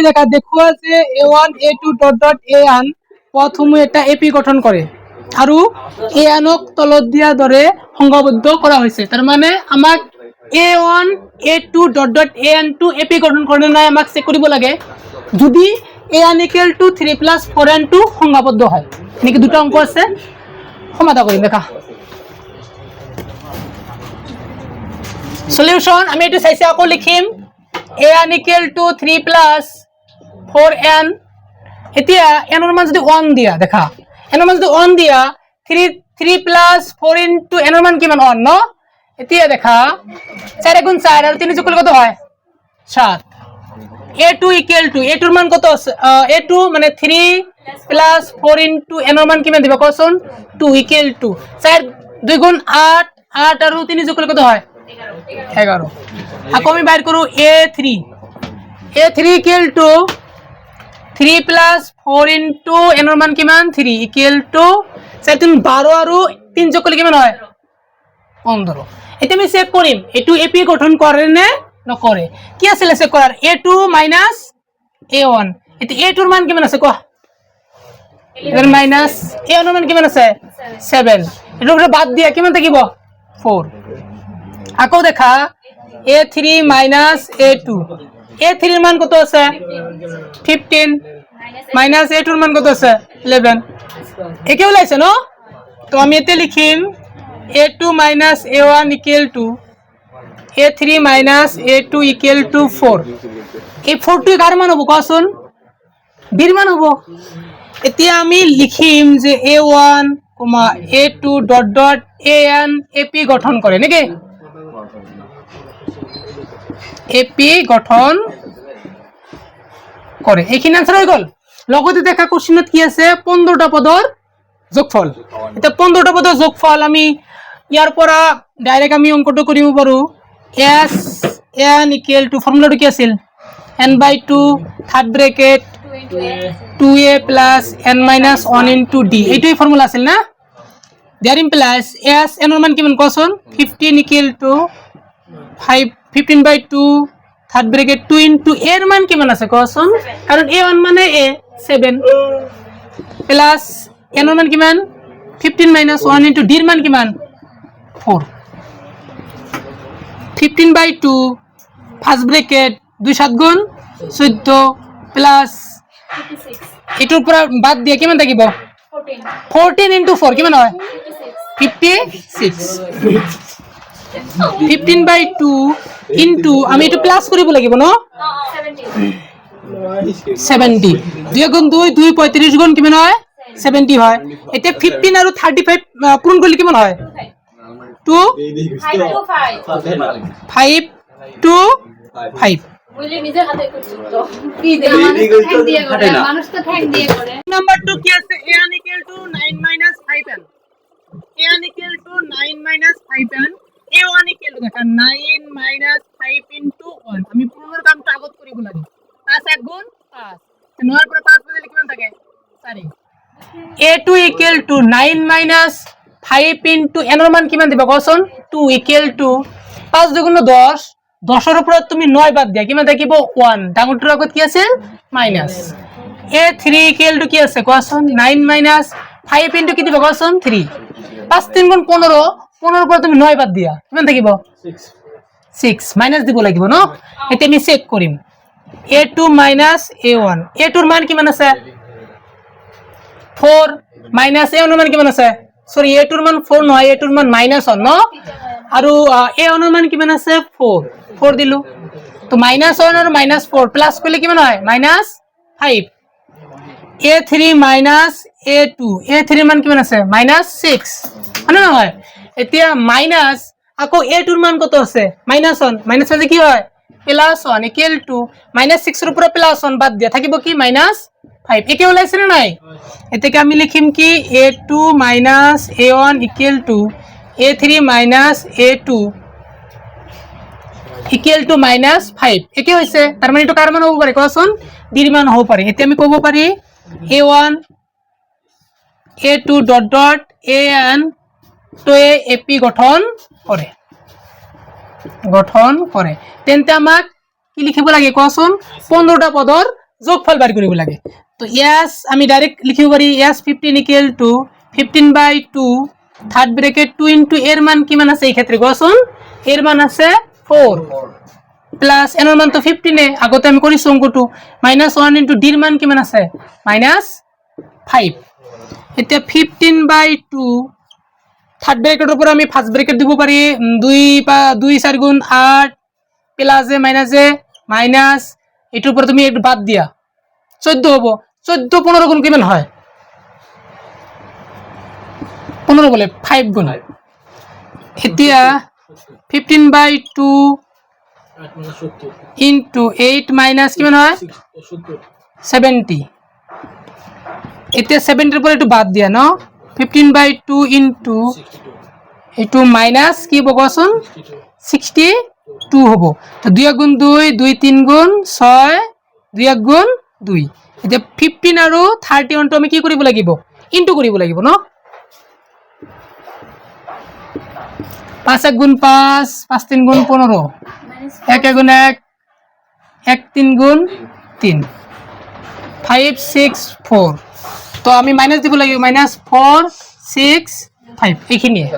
কি দেখা দেখুৱা যে a1 a2 dot dot a1 পথসমূহ এটা এপি গঠন কৰে আৰু a1ক তলত দিয়া দৰে সংঘবদ্ধ কৰা হৈছে তাৰ মানে আমাক a1 a2 dot dot a1 টো এপি গঠন কৰে নাই আমাক চেক কৰিব লাগে যদি a1 equal to 3 plus 4 and 2 সংঘবদ্ধ হয় নেকি দুটো অংক আছে সমাধান কৰিম দেখা সলিউশন আমি এটো চাইছে আকৌ লিখিম a1 equal to 3 plus 4n এতিয়া n এর মান যদি 1 দিয়া দেখা n এর মান যদি 1 দিয়া 3 plus 4 into n এর মান কিমান 1 ন এতিয়া দেখা 4 গুণ 4 আর 3 যোগ করলে কত হয় 7 a2 equal to a2 এর মান কত আছে a2 মানে 3 plus 4 into n এর মান কিমান দিবা কোন 2 equal to 4 2 গুণ 8 8 আর 3 যোগ করলে কত হয় 11 আকৌ আমি বাইর করু a3 equal to 3 plus 4 into n এর মান কিমান 3 equal to 12 আর 3 যোগ করলে কিমান হয় 15 এটা আমি চেক করিম এটু এপি গঠন করে না নকরে কি আছে চেক করার a2 minus a1 এতে a2 এর মান কিমান আছে কো এর মাইনাস a1 এর মান কিমান আছে 7 এর উপরে বাদ দিয়া কিমান থাকিব 4 আকো দেখা a3 minus a2 a3 এর মান কত আছে 15 minus a2 এর মান কত আছে 11 একে ওলাইছে ন তো আমি এতে লিখিম a2 minus a1 equal to a3 minus a2 equal to 4 এই 4 টু কার মান হবো কোন বির মান হবো এতিয়া আমি লিখিম যে a1, a2 dot dot an AP গঠন করে নাকি এপি গঠন করে এইখিনি आंसर হই গল লগতে দেখা কোশ্চেনত কি আছে 15টা পদৰ যোগফল এটা 15টা পদৰ যোগফল আমি ইয়াৰ পৰা ডাইরেক্ট আমি অঙ্কটো কৰিব পাৰো s n equal to ফর্মুলাটো কি আছিল n by 2 third bracket 2a plus n minus 1 into d এইটোই ফর্মুলা আছিল না দেয়ার ইমপ্লাইজ s n এর মান কিমান কোন 15 equal to 15 by 2 third bracket 2 into a এর মান কিমান আছে কোন কারণ a1 মানে a 7 প্লাস n এর মান কিমান 15 minus 1 into d এর মান কিমান 4 15 by 2 ফার্স্ট ব্র্যাকেট 2 7 গুণ 14 প্লাস 56 এটার উপর বাদ দিয়ে কিমান থাকিব 14 into 4 কিমান হয় 56 15 by 2 into আমি এটা প্লাস কৰিব লাগিব ন 70 2 গুণ 2 2 35 গুণ কিমান হয় 70 হয় এটা 15 আৰু 35 পূরণ করলে কিমান হয় 2 5 to 5 বলে নিজে হাতে করছিস তো কি দে মানুষ দিয়ে করে মানুষ তো ঠ্যাং দিয়ে করে নাম্বার 2 কি আছে a1 equal to 9 minus 5n a1 equal to 9 minus 5n a1 equal to দেখা 9 minus 5 into 1 আমি পুরোর কামটা আগত করিব লাগে 5 1 গুণ 5 9 এর পরে 5 বদলে কিমান থাকে 4 a2 equal to 9 minus 5 into n এর মান কিমান দিবা কোন 2 equal to 5 দুগুণ 10 10 এর উপর তুমি 9 বাদ দিয়া কিমান থাকিব 1 ডাঙরটার আগত কি আছে মাইনাস a3 equal to কি আছে কোন 9 minus 5 into কি দিবা কোন 3 5 3 গুণ 15 15 উপর তুমি 9 বাদ দিয়া কিমান থাকিব 6 মাইনাস দিব লাগিব ন এতে আমি চেক কৰিম a2 minus a1 a2 এর মান কিমান আছে 4 minus a1 এর মান কিমান আছে সরি a2 এর মান 4 নয় a2 এর মান -1 ন আৰু a1 এর মান কিমান আছে 4 4 দিলু তো -1 আৰু -4 প্লাস করলে কিমান হয় -5 a3 minus a2 a3 এর মান কিমান আছে -6 মানে নহয় এতিয়া মাইনাস আকৌ a2 এর মান কত আছে -1 মাইনাস হলে কি হয় +1 equal to -6 এর উপরে +1 বাদ দিয়া থাকিব কি -5 একে ওলাইছে না নাই এটাকে আমি লিখিম কি a2 minus a1 equal to a3 minus a2 equal to -5 একে হইছে তার মানে এটা কার মান হবো পারে কোন ডির মান হবো পারে এতে আমি কব পারি a1 a2 dot dot an তো এপি গঠন করে তেনতে আমাক কি লিখিব লাগে কোন 15টা পদৰ যোগফল বাহিৰ কৰিব লাগে তো ইয়াস আমি ডাইৰেক্ট লিখিব পাৰি ইয়াস 15 equal to 15/2 third bracket 2 into এর মান কিমান আছে এই ক্ষেত্রে কোৱাচোন এর মান আছে 4 প্লাস এনৰ মান তো 15 এ আগতে আমি কৰিছো অংকটো -1 ইনটু ডিৰ মান কিমান আছে -5 এতিয়া 15/2 থার্ড ব্রেকেটের উপর আমি ফার্স্ট ব্রেকেট দিব পারি 2 4 গুণ 8 প্লাস এ মাইনাস এটার উপর তুমি একটু বাদ দিয়া 14 হবো 14 15 গুণ কিমান হয় 15 বলে 5 গুণ এতিয়া 15/2 ইনটু 8 মাইনাস কিমান হয় 70 এতিয়া 70 এর উপর একটু বাদ দিয়া ন 15/2 ইনটু এইটু মাইনাস কি হবো কোৱাচোন 62 হবো তো 2 গুণ 2 2 3 গুণ 6 2 গুণ 2 এতিয়া 15 আৰু 31 টো আমি কি কৰিব লাগিব ইনটু কৰিব লাগিব ন 5 গুণ 5 5 3 গুণ 15 1 গুণ 1 1 3 গুণ 3 5 6 4 তো আমি মাইনাস দিব লাগিব -4 6 5 এইখিনিয়ে